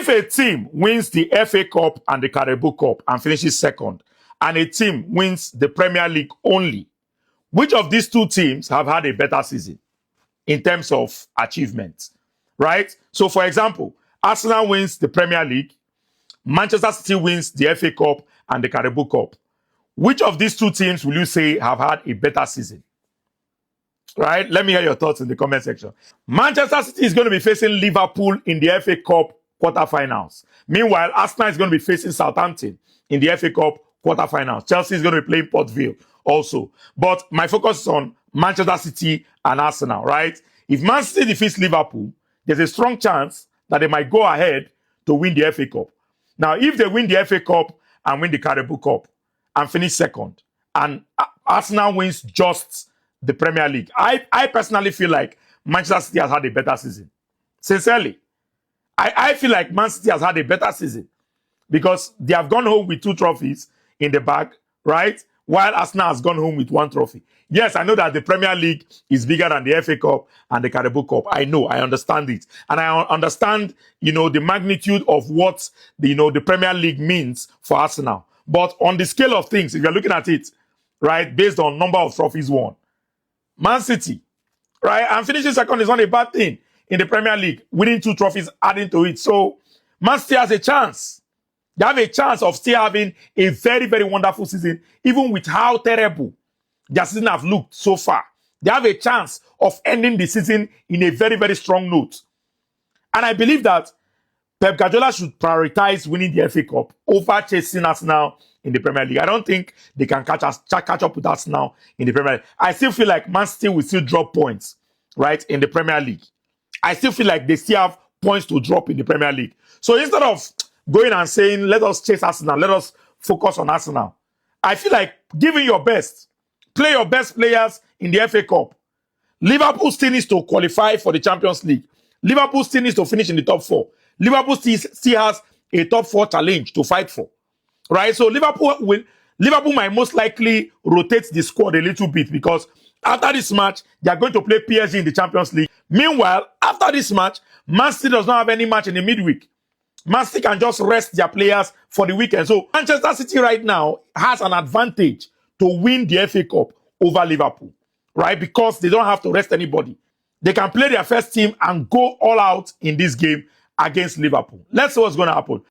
a team wins the FA Cup and the Carabao Cup and finishes second, and a team wins the Premier League only, which of these two teams have had a better season in terms of achievements, right? So, for example, Arsenal wins the Premier League, Manchester City wins the FA Cup and the Carabao Cup. Which of these two teams will you say have had a better season? Right? Let me hear your thoughts in the comment section. Manchester City is going to be facing Liverpool in the FA Cup quarterfinals. Meanwhile, Arsenal is going to be facing Southampton in the FA Cup quarterfinals. Chelsea is going to be playing Port Vale also. But my focus is on Manchester City and Arsenal, right? If Man City defeats Liverpool, there's a strong chance that they might go ahead to win the FA Cup. Now, if they win the FA Cup and win the Carabao Cup and finish second, and Arsenal wins just the Premier League, I personally feel like Manchester City has had a better season. Sincerely. I feel like Man City has had a better season because they have gone home with 2 trophies in the bag, right? While Arsenal has gone home with 1 trophy. Yes, I know that the Premier League is bigger than the FA Cup and the Carabao Cup. I know, I understand it. And I understand, the magnitude of what, the Premier League means for Arsenal. But on the scale of things, if you're looking at it, right, based on number of trophies won, Man City, right, and finishing second is not a bad thing in the Premier League, winning 2 trophies, adding to it. So, Man City has a chance. They have a chance of still having a very, very wonderful season, even with how terrible their season have looked so far. They have a chance of ending the season in a very, very strong note. And I believe that Pep Guardiola should prioritize winning the FA Cup over chasing Arsenal in the Premier League. I don't think they can catch up with Arsenal in the Premier League. I still feel like Man City will still drop points, right, in the Premier League. I still feel like they still have points to drop in the Premier League. So instead of going and saying, let us chase Arsenal, let us focus on Arsenal, I feel like giving your best, play your best players in the FA Cup. Liverpool still needs to qualify for the Champions League. Liverpool still needs to finish in the top 4. Liverpool still has a top 4 challenge to fight for. Right? So Liverpool might most likely rotate the squad a little bit because after this match, they are going to play PSG in the Champions League. Meanwhile, after this match, Man City does not have any match in the midweek. Man City can just rest their players for the weekend. So Manchester City right now has an advantage to win the FA Cup over Liverpool, right? Because they don't have to rest anybody. They can play their first team and go all out in this game against Liverpool. Let's see what's going to happen.